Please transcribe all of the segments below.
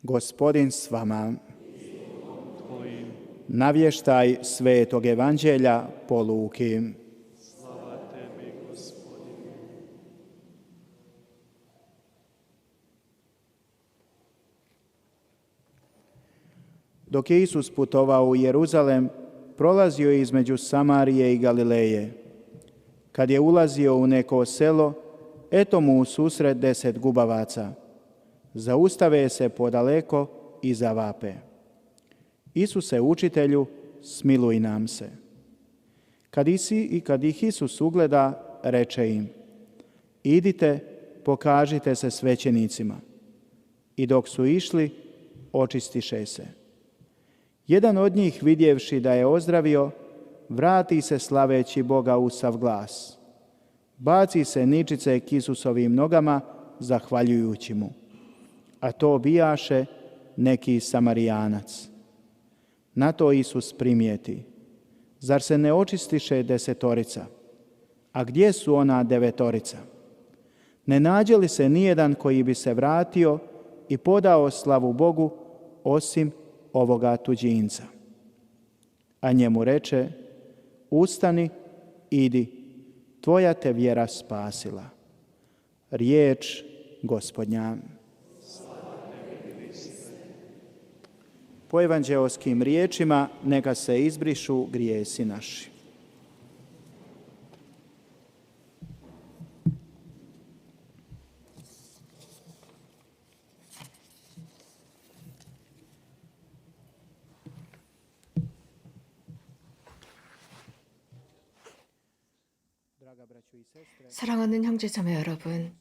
Gospodin s vama. Navještaj Svetog evanđelja po Luki. Slava tebi, Gospodine. Dok je Isus putovao u Jeruzalem, prolazio je između Samarije i Galileje. Kad je ulazio u neko selo, eto mu u susret 10 gubavaca. Zaustave se podaleko i zavape: Isuse, učitelju, smiluj nam se. Kad ih Isus ugleda, reče im: Idite, pokažite se svećenicima. I dok su išli, očistiše se. Jedan od njih, vidjevši da je ozdravio, vrati se slaveći Boga u sav glas. Baci se ničice k Isusovim nogama, zahvaljujući mu. A to bijaše neki Samarijanac. Na to Isus primijeti: Zar se ne očistiše 10? A gdje su ona 9? Ne nađe li se nijedan koji bi se vratio i podao slavu Bogu, osim ovoga tuđinca? A njemu reče: Ustani, idi, tvoja te vjera spasila. Riječ Gospodnja. Po evanđeoskim riječima neka se izbrišu grijesi naši. 사랑하는 형제자매 여러분,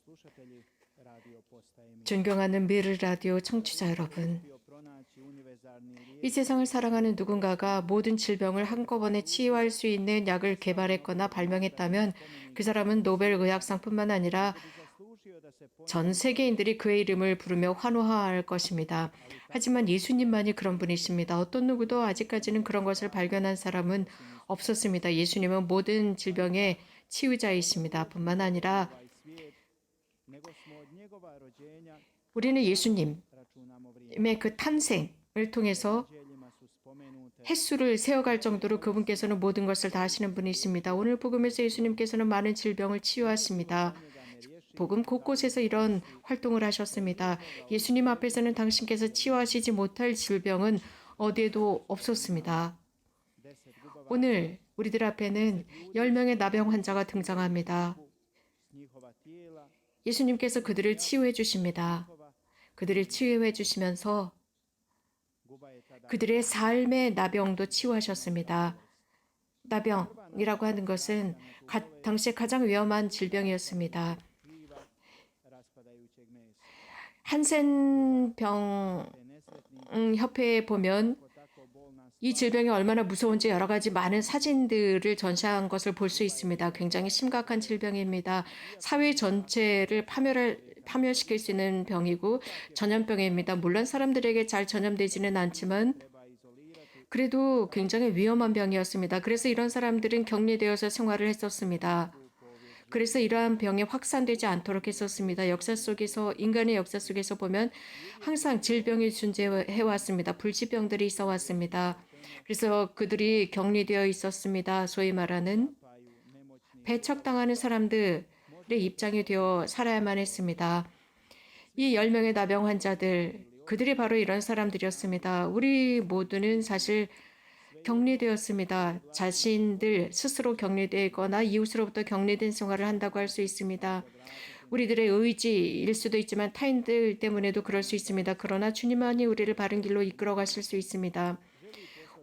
존경하는 미르 라디오 청취자 여러분, 이 세상을 살아가는 누군가가 모든 질병을 한꺼번에 치유할 수 있는 약을 개발했거나 발명했다면 그 사람은 노벨 의학상뿐만 아니라 전 세계인들이 그의 이름을 부르며 환호할 것입니다. 하지만 예수님만이 그런 분이십니다. 어떤 누구도 아직까지는 그런 것을 발견한 사람은 없었습니다. 예수님은 모든 질병의 치유자이십니다. 뿐만 아니라 우리는 예수님의 그 탄생을 통해서 횟수를 세어갈 정도로 그분께서는 모든 것을 다 하시는 분이십니다. 오늘 복음에서 예수님께서는 많은 질병을 치유하십니다. 복음 곳곳에서 이런 활동을 하셨습니다. 예수님 앞에서는 당신께서 치유하시지 못할 질병은 어디에도 없었습니다. 오늘 우리들 앞에는 10명의 나병 환자가 등장합니다. 예수님께서 그들을 치유해 주십니다. 그들을 치유해 주시면서 그들의 삶의 나병도 치유하셨습니다. 나병이라고 하는 것은 당시에 가장 위험한 질병이었습니다. 한센병 협회에 보면 이 질병이 얼마나 무서운지 여러 가지 많은 사진들을 전시한 것을 볼 수 있습니다. 굉장히 심각한 질병입니다. 사회 전체를 파멸시킬 수 있는 병이고 전염병입니다. 물론 사람들에게 잘 전염되지는 않지만 그래도 굉장히 위험한 병이었습니다. 그래서 이런 사람들은 격리되어서 생활을 했었습니다. 그래서 이러한 병이 확산되지 않도록 했었습니다. 인간의 역사 속에서 보면 항상 질병이 존재해왔습니다. 불치병들이 있어왔습니다. 그래서 그들이 격리되어 있었습니다. 소위 말하는 배척당하는 사람들의 입장이 되어 살아야만 했습니다. 이 10명의 나병 환자들, 그들이 바로 이런 사람들이었습니다. 우리 모두는 사실 격리되었습니다. 자신들 스스로 격리되거나 이웃으로부터 격리된 생활을 한다고 할 수 있습니다. 우리들의 의지일 수도 있지만 타인들 때문에도 그럴 수 있습니다. 그러나 주님만이 우리를 바른 길로 이끌어 가실 수 있습니다.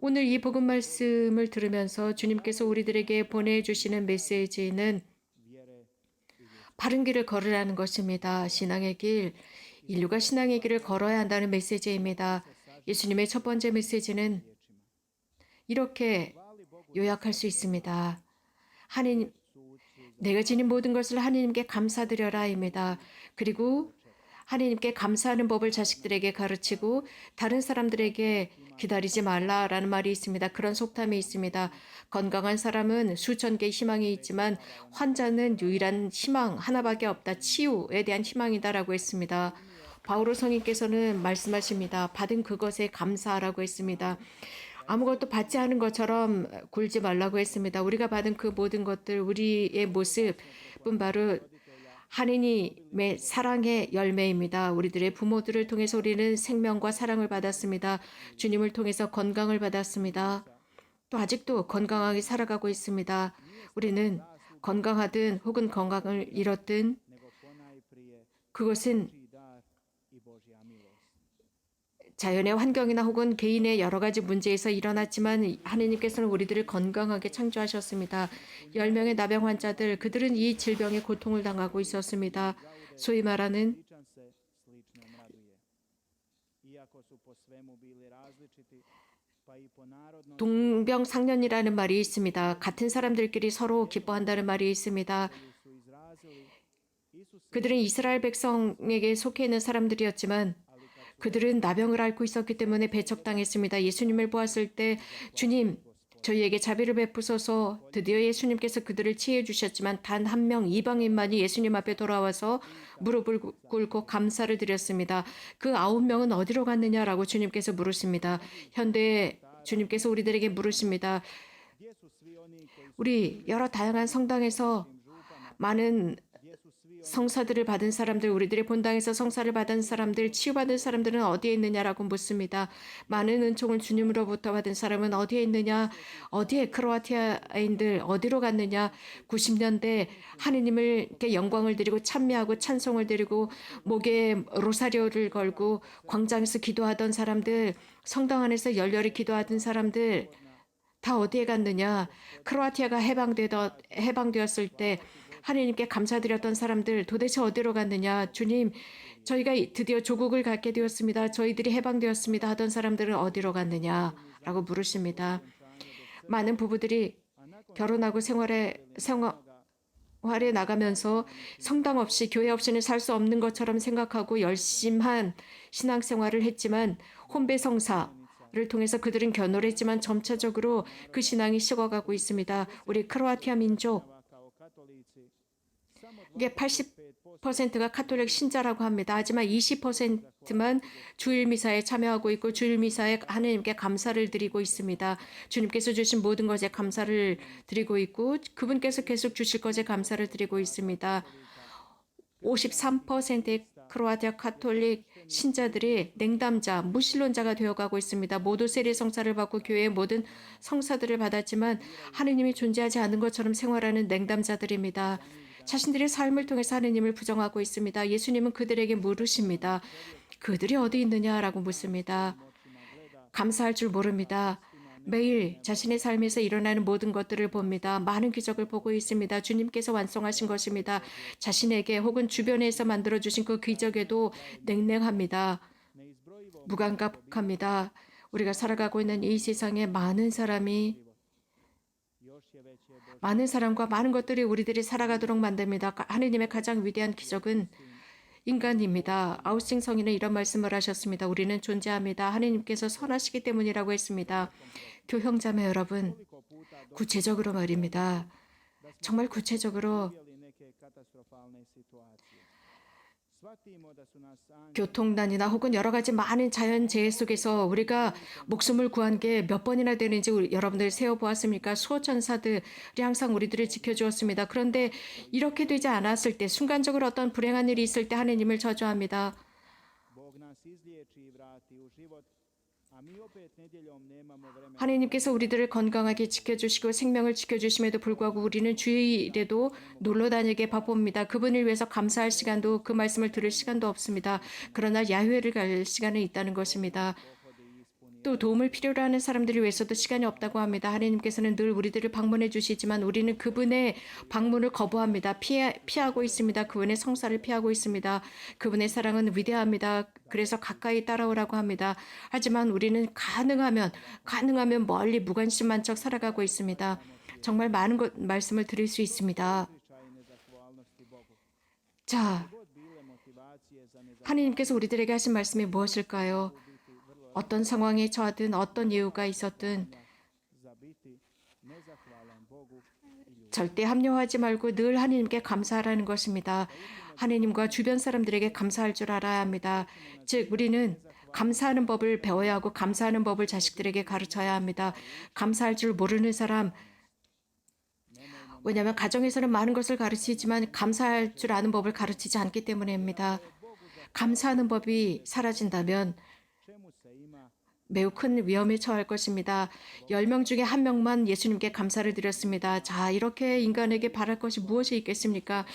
오늘 이 복음 말씀을 들으면서 주님께서 우리들에게 보내주시는 메시지는 바른 길을 걸으라는 것입니다. 신앙의 길, 인류가 신앙의 길을 걸어야 한다는 메시지입니다. 예수님의 첫 번째 메시지는 이렇게 요약할 수 있습니다. 하나님, 내가 지닌 모든 것을 하나님께 감사드려라입니다. 그리고 하나님께 감사하는 법을 자식들에게 가르치고 다른 사람들에게 기다리지 말라라는 말이 있습니다. 그런 속담이 있습니다. 건강한 사람은 수천 개의 희망이 있지만 환자는 유일한 희망 하나밖에 없다. 치유에 대한 희망이다라고 했습니다. 바오로 성인께서는 말씀하십니다. 받은 그것에 감사하라고 했습니다. 아무것도 받지 않은 것처럼 굴지 말라고 했습니다. 우리가 받은 그 모든 것들, 우리의 모습은 바로 하느님의 사랑의 열매입니다. 우리들의 부모들을 통해서 우리는 생명과 사랑을 받았습니다. 주님을 통해서 건강을 받았습니다. 또 아직도 건강하게 살아가고 있습니다. 우리는 건강하든 혹은 건강을 잃었든 그것은 자연의 환경이나 혹은 개인의 여러 가지 문제에서 일어났지만 하느님께서는 우리들을 건강하게 창조하셨습니다. 10명의 나병 환자들, 그들은 이 질병의 고통을 당하고 있었습니다. 소위 말하는 동병상련이라는 말이 있습니다. 같은 사람들끼리 서로 기뻐한다는 말이 있습니다. 그들은 이스라엘 백성에게 속해 있는 사람들이었지만 그들은 나병을 앓고 있었기 때문에 배척당했습니다. 예수님을 보았을 때 주님, 저희에게 자비를 베푸소서. 드디어 예수님께서 그들을 치유해 주셨지만 단 한 명 이방인만이 예수님 앞에 돌아와서 무릎을 꿇고 감사를 드렸습니다. 그 9명은 어디로 갔느냐라고 주님께서 물으십니다. 현대 주님께서 우리들에게 물으십니다. 우리 여러 다양한 성당에서 많은 성사들을 받은 사람들, 우리들의 본당에서 성사를 받은 사람들, 치유받은 사람들은 어디에 있느냐라고 묻습니다. 많은 은총을 주님으로부터 받은 사람은 어디에 있느냐? 어디에 크로아티아인들 어디로 갔느냐? 90년대 하느님을께 영광을 드리고 찬미하고 찬송을 드리고 목에 로사리오를 걸고 광장에서 기도하던 사람들, 성당 안에서 열렬히 기도하던 사람들 다 어디에 갔느냐? 크로아티아가 해방되었을 때 하느님께 감사드렸던 사람들 도대체 어디로 갔느냐? 주님, 저희가 드디어 조국을 갖게 되었습니다. 저희들이 해방되었습니다. 하던 사람들은 어디로 갔느냐라고 물으십니다. 많은 부부들이 결혼하고 생활에 나가면서 성당 없이 교회 없이는 살 수 없는 것처럼 생각하고 열심한 신앙생활을 했지만 혼배 성사를 통해서 그들은 견고를 했지만 점차적으로 그 신앙이 식어가고 있습니다. 우리 크로아티아 민족 이게 80%가 카톨릭 신자라고 합니다. 하지만 20%만 주일 미사에 참여하고 있고 주일 미사에 하느님께 감사를 드리고 있습니다. 주님께서 주신 모든 것에 감사를 드리고 있고 그분께서 계속 주실 것에 감사를 드리고 있습니다. 53%의 크로아티아 카톨릭 신자들이 냉담자, 무신론자가 되어가고 있습니다. 모두 세례 성사를 받고 교회의 모든 성사들을 받았지만 하느님이 존재하지 않은 것처럼 생활하는 냉담자들입니다. 자신들의 삶을 통해서 하느님을 부정하고 있습니다. 예수님은 그들에게 물으십니다. 그들이 어디 있느냐라고 묻습니다. 감사할 줄 모릅니다. 매일 자신의 삶에서 일어나는 모든 것들을 봅니다. 많은 기적을 보고 있습니다. 주님께서 완성하신 것입니다. 자신에게 혹은 주변에서 만들어주신 그 기적에도 냉랭합니다. 무감각합니다. 우리가 살아가고 있는 이 세상에 많은 사람과 많은 것들이 우리들이 살아가도록 만듭니다. 하느님의 가장 위대한 기적은 인간입니다. 아우스팅 성인은 이런 말씀을 하셨습니다. 우리는 존재합니다. 하느님께서 선하시기 때문이라고 했습니다. 교형자매 여러분, 구체적으로 말입니다. 정말 구체적으로 교통난이나 혹은 여러 가지 많은 자연재해 속에서 우리가 목숨을 구한 게 몇 번이나 되는지 여러분들 세어보았습니까? 수호천사들이 항상 우리들을 지켜주었습니다. 그런데 이렇게 되지 않았을 때, 순간적으로 어떤 불행한 일이 있을 때 하느님을 저주합니다. 하느님께서 우리들을 건강하게 지켜주시고 생명을 지켜주심에도 불구하고 우리는 주일에도 놀러 다니게 바쁩니다. 그분을 위해서 감사할 시간도 그 말씀을 들을 시간도 없습니다. 그러나 야훼를 갈 시간은 있다는 것입니다. 또 도움을 필요로 하는 사람들을 위해서도 시간이 없다고 합니다. 하느님께서는 늘 우리들을 방문해 주시지만 우리는 그분의 방문을 거부합니다. 피하고 있습니다. 그분의 성사를 피하고 있습니다. 그분의 사랑은 위대합니다. 그래서 가까이 따라오라고 합니다. 하지만 우리는 가능하면 멀리 무관심한 척 살아가고 있습니다. 정말 많은 말씀을 드릴 수 있습니다. 자, 하느님께서 우리들에게 하신 말씀이 무엇일까요? 어떤 상황에 처하든 어떤 이유가 있었든 절대 합리화하지 말고 늘 하느님께 감사하라는 것입니다. 하느님과 주변 사람들에게 감사할 줄 알아야 합니다. 즉 우리는 감사하는 법을 배워야 하고 감사하는 법을 자식들에게 가르쳐야 합니다. 감사할 줄 모르는 사람, 왜냐하면 가정에서는 많은 것을 가르치지만 감사할 줄 아는 법을 가르치지 않기 때문입니다. 감사하는 법이 사라진다면 매우 큰 위험에 처할 것입니다. 10명 중에 1명만 예수님께 감사를 드렸습니다. 자, 이렇게 인간에게 바랄 것이 무엇이 있겠습니까?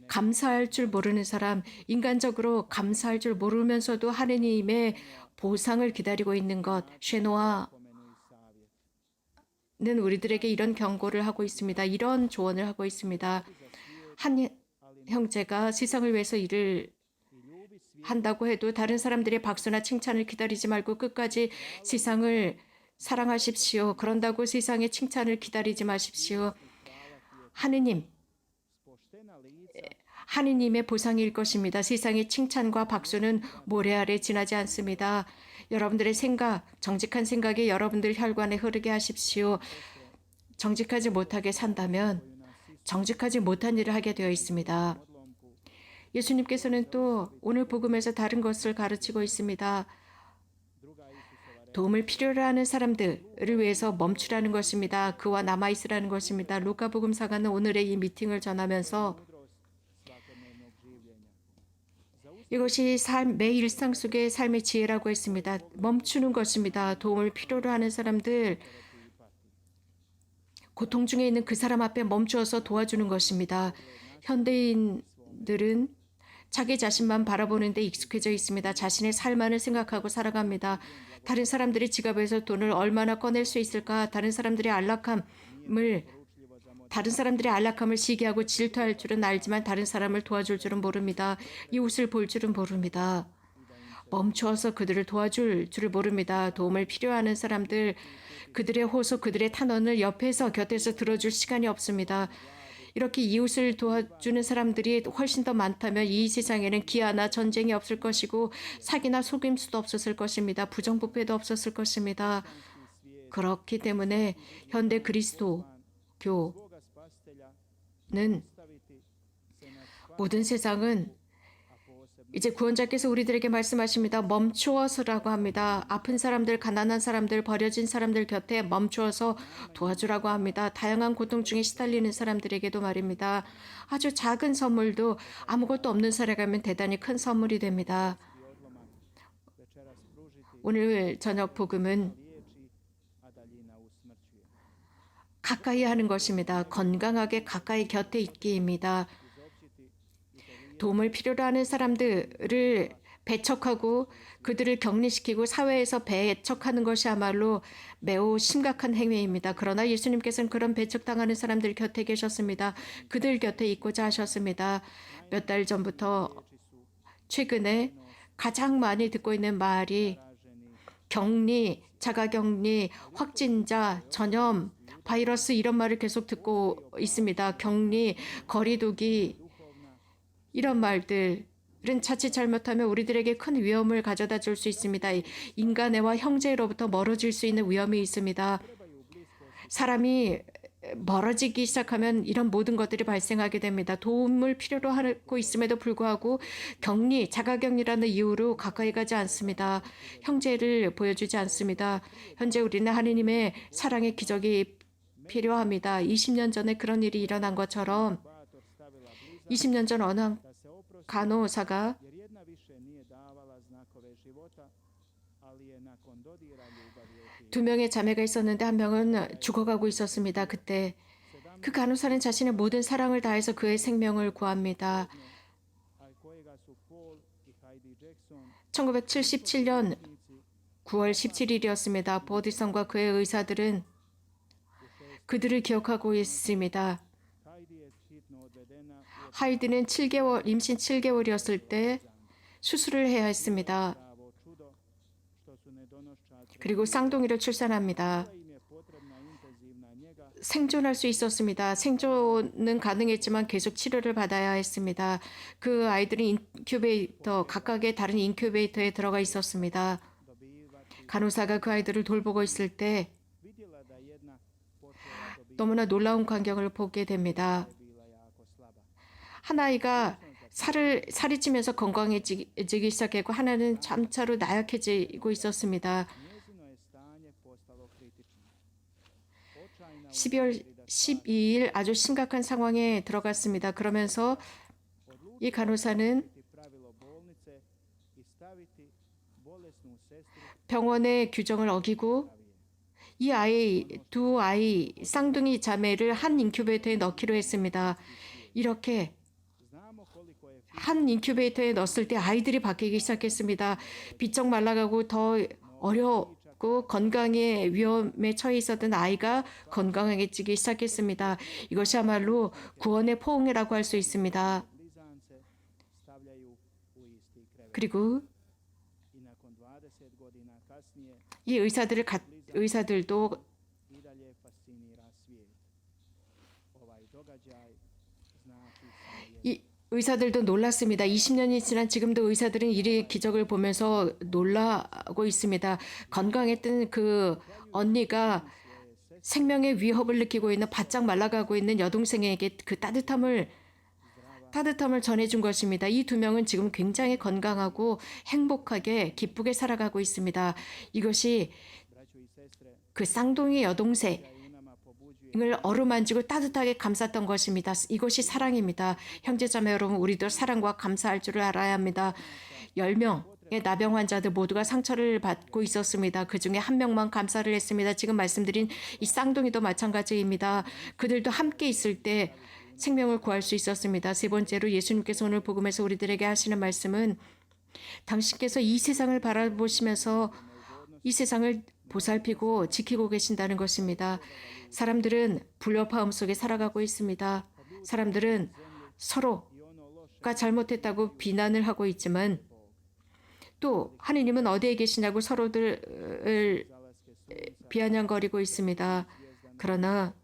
감사할 줄 모르는 사람, 인간적으로 감사할 줄 모르면서도 하느님의 보상을 기다리고 있는 것, 쉐노아는 우리들에게 이런 경고를 하고 있습니다. 이런 조언을 하고 있습니다. 한 형제가 세상을 위해서 일을 한다고 해도 다른 사람들의 박수나 칭찬을 기다리지 말고 끝까지 세상을 사랑하십시오. 그런다고 세상의 칭찬을 기다리지 마십시오. 하느님의 보상일 것입니다. 세상의 칭찬과 박수는 모래 아래 지나지 않습니다. 여러분들의 생각, 정직한 생각이 여러분들 혈관에 흐르게 하십시오. 정직하지 못하게 산다면 정직하지 못한 일을 하게 되어 있습니다. 예수님께서는 또 오늘 복음에서 다른 것을 가르치고 있습니다. 도움을 필요로 하는 사람들을 위해서 멈추라는 것입니다. 그와 남아있으라는 것입니다. 루카복음사가는 오늘의 이 미팅을 전하면서 이것이 매일 일상 속의 삶의 지혜라고 했습니다. 멈추는 것입니다. 도움을 필요로 하는 사람들, 고통 중에 있는 그 사람 앞에 멈추어서 도와주는 것입니다. 현대인들은 자기 자신만 바라보는 데 익숙해져 있습니다. 자신의 삶만을 생각하고 살아갑니다. 다른 사람들이 지갑에서 돈을 얼마나 꺼낼 수 있을까? 다른 사람들의 안락함을 시기하고 질투할 줄은 알지만 다른 사람을 도와줄 줄은 모릅니다. 이웃을 볼 줄은 모릅니다. 멈추어서 그들을 도와줄 줄을 모릅니다. 도움을 필요하는 사람들, 그들의 호소, 그들의 탄원을 곁에서 들어줄 시간이 없습니다. 이렇게 이웃을 도와주는 사람들이 훨씬 더 많다면 이 세상에는 기아나 전쟁이 없을 것이고 사기나 속임수도 없었을 것입니다. 부정부패도 없었을 것입니다. 그렇기 때문에 현대 그리스도교는 모든 세상은 이제 구원자께서 우리들에게 말씀하십니다. 멈추어서라고 합니다. 아픈 사람들, 가난한 사람들, 버려진 사람들 곁에 멈추어서 도와주라고 합니다. 다양한 고통 중에 시달리는 사람들에게도 말입니다. 아주 작은 선물도 아무것도 없는 사람에게는 대단히 큰 선물이 됩니다. 오늘 저녁 복음은 가까이 하는 것입니다. 건강하게 가까이 곁에 있기입니다. 도움을 필요로 하는 사람들을 배척하고 그들을 격리시키고 사회에서 배척하는 것이야말로 매우 심각한 행위입니다. 그러나 예수님께서는 그런 배척당하는 사람들 곁에 계셨습니다. 그들 곁에 있고자 하셨습니다. 몇 달 전부터 최근에 가장 많이 듣고 있는 말이 격리, 자가격리, 확진자, 전염, 바이러스 이런 말을 계속 듣고 있습니다. 격리, 거리두기 이런 말들은 자칫 잘못하면 우리들에게 큰 위험을 가져다 줄 수 있습니다. 인간애와 형제로부터 멀어질 수 있는 위험이 있습니다. 사람이 멀어지기 시작하면 이런 모든 것들이 발생하게 됩니다. 도움을 필요로 하고 있음에도 불구하고 격리, 자가격리라는 이유로 가까이 가지 않습니다. 형제를 보여주지 않습니다. 현재 우리는 하느님의 사랑의 기적이 필요합니다. 20년 전에 그런 일이 일어난 것처럼 20년 전 어느 간호사가 두 명의 자매가 있었는데 한 명은 죽어가고 있었습니다. 그때 그 간호사는 자신의 모든 사랑을 다해서 그의 생명을 구합니다. 1977년 9월 17일이었습니다. 보디슨과 그의 의사들은 그들을 기억하고 있습니다. 하이드는 임신 7개월이었을 때 수술을 해야 했습니다. 그리고 쌍둥이를 출산합니다. 생존할 수 있었습니다. 생존은 가능했지만 계속 치료를 받아야 했습니다. 그 아이들은 각각의 다른 인큐베이터에 들어가 있었습니다. 간호사가 그 아이들을 돌보고 있을 때 너무나 놀라운 광경을 보게 됩니다. 한 아이가 살이 찌면서 건강해지기 시작했고 하나는 점차로 나약해지고 있었습니다. Njezino je stanje postalo kritično. Očajna 12월 12일 아주 심각한 상황에 들어갔습니다. 그러면서 이 간호사는 utvrditi pravilo bolnice i staviti bolesnu sestru 병원의 규정을 어기고 이 두 아이 쌍둥이 자매를 한 인큐베이터에 넣기로 했습니다. 이렇게 znamo koliko je 한 인큐베이터에 넣었을 때 아이들이 바뀌기 시작했습니다. 비쩍 말라가고 더 어렵고 건강의 위험에 처해 있었던 아이가 건강해지기 시작했습니다. 이것이야말로 구원의 포옹이라고 할 수 있습니다. blizance stavljaju u isti krevet. 그리고 I nakon 20 godina kasnije 이 의사들도 i dalje fascinira svijet. Ovaj događaj znači samo 이 의사들도 놀랐습니다. 20년이 지난 지금도 의사들은 이 기적을 보면서 놀라고 있습니다. 건강했던 그 언니가 생명의 위협을 느끼고 있는 바짝 말라가고 있는 여동생에게 그 따뜻함을 전해준 것입니다. 이 두 명은 지금 굉장히 건강하고 행복하게 기쁘게 살아가고 있습니다. 이것이 braćo i sestre, 그 쌍둥이 여동생 i u nama pobuđuje 을 어루만지고 따뜻하게 감쌌던 것입니다. 이것이 사랑입니다. 형제자매 여러분, 우리도 사랑과 감사할 줄을 알아야 합니다. 10명의 나병 환자들 모두가 상처를 받고 있었습니다. 그중에 한 명만 감사를 했습니다. 지금 말씀드린 이 쌍둥이도 마찬가지입니다. 그들도 함께 있을 때 생명을 구할 수 있었습니다. 세 번째로 예수님께서 오늘 복음에서 우리들에게 하시는 말씀은 당신께서 이 세상을 바라보시면서 이 세상을 보살피고 지키고 계신다는 것입니다. 사람들은 불협화음 속에 살아가고 있습니다. 사람들은 서로가 잘못했다고 비난을 하고 있지만 또 하느님은 어디에 계시냐고 서로들을 비아냥거리고 있습니다. 그러나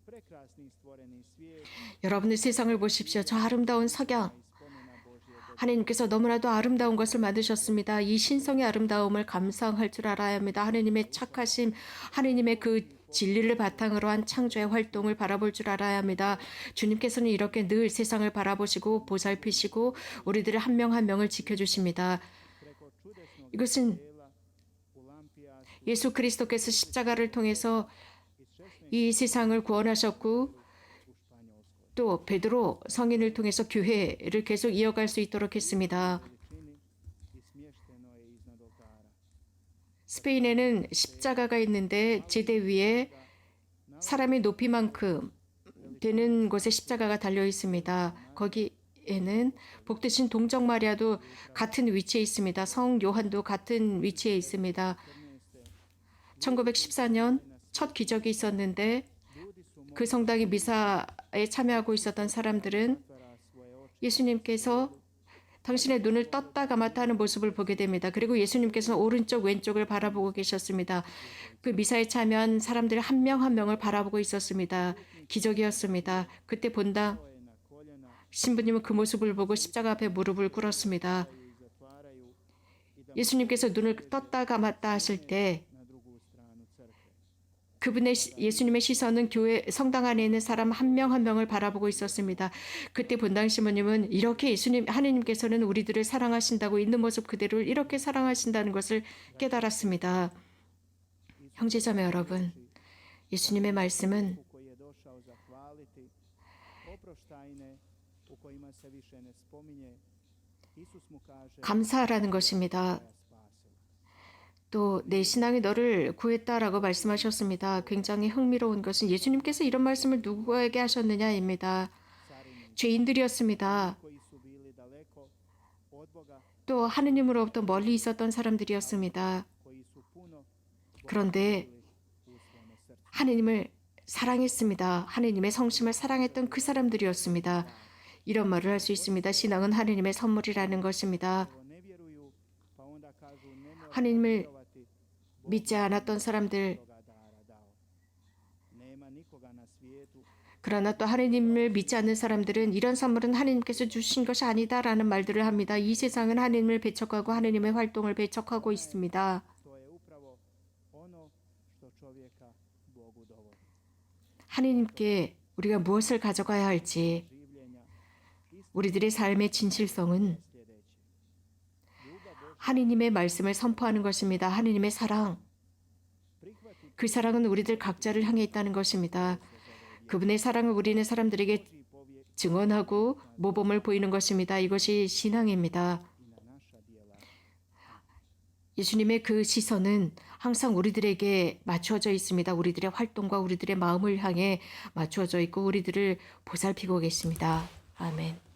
prekrasni stvoreni svijet 여러분의 세상을 보십시오. 저 아름다운 석양. spomena Božje 하나님께서 너무나도 아름다운 것을 만드셨습니다. 이 신성의 아름다움을 감상할 줄 알아야 합니다. 하나님의 착하심, 하나님의 그 진리를 바탕으로 한 창조의 활동을 바라볼 줄 알아야 합니다. 주님께서는 이렇게 늘 세상을 바라보시고 보살피시고 우리들을 한 명 한 명을 지켜주십니다. preko čudesnog 이것은 djela u Lampijasu 예수 그리스도께서 십자가를 통해서 이 세상을 구원하셨고 u Španjolskoj. 또 베드로 성인을 통해서 교회를 계속 이어갈 수 있도록 했습니다. Veličini i smješteno je iznad oltara. 스페인에는 십자가가 있는데 제대 위에 사람의 높이만큼 되는 곳에 십자가가 달려 있습니다. 거기에는 복되신 동정 마리아도 같은 위치에 있습니다. 성 요한도 같은 위치에 있습니다. 1914년 첫 기적이 있었는데 그 성당의 미사에 참여하고 있었던 사람들은 Otvara svoje oči 예수님께서 당신의 눈을 떴다 감았다 하는 모습을 보게 됩니다. 그리고 예수님께서는 오른쪽 왼쪽을 바라보고 계셨습니다. 그 미사에 참여한 사람들 한 명 한 명을 바라보고 있었습니다. 기적이었습니다. 그때 본당 stoje na koljena 신부님은 그 모습을 보고 십자가 앞에 무릎을 꿇었습니다. i zatvaraju i da 예수님께서 눈을 떴다 감았다 하실 때 na drugu stranu crkve. 그분의 예수님의 시선은 교회 성당 안에 있는 사람 한 명 한 명을 바라보고 있었습니다. 그때 본당 신부님은 이렇게 하나님께서는 우리들을 사랑하신다고 있는 모습 그대로 이렇게 사랑하신다는 것을 깨달았습니다. 형제자매 여러분, 예수님의 말씀은 U koji je došao zahvaliti, oproštajne u kojima se više ne spominje, Isus mu kaže 감사하라는 것입니다. "Ja spasila." 또 내 신앙이 너를 구했다라고 말씀하셨습니다. 굉장히 흥미로운 것은 예수님께서 이런 말씀을 누구에게 하셨느냐입니다. Carini 죄인들이었습니다. koji su bili daleko od Boga, 또 하느님으로부터 멀리 있었던 사람들이었습니다. koji su puno 그런데 u svome srcu. 하느님을 사랑했습니다. 하느님의 성심을 사랑했던 그 사람들이었습니다. 이런 말을 할 수 있습니다. 신앙은 하느님의 선물이라는 것입니다. Evo, ne vjeruju, pa onda kažu ne mora 하느님을 vjerovati, 믿지 않았던 사람들, toga dara dao. Nema nikoga na svijetu 그러나 또 하느님을 믿지 않는 사람들은 이런 선물은 하느님께서 주신 것이 아니다라는 말들을 합니다. 이 세상은 하느님을 배척하고 하느님의 활동을 배척하고 있습니다. to je upravo ono što čovjeka Bogu dovodi. 하느님께 우리가 무엇을 가져가야 할지, Življenja, 우리들의 삶의 진실성은 하느님의 말씀을 선포하는 것입니다. 하느님의 사랑. 그 사랑은 우리들 각자를 향해 있다는 것입니다. 그분의 사랑을 우리는 사람들에게 증언하고 모범을 보이는 것입니다. 이것이 신앙입니다. 예수님의 그 시선은 항상 우리들에게 맞추어져 있습니다. 우리들의 활동과 우리들의 마음을 향해 맞추어져 있고 우리들을 보살피고 계십니다. 아멘.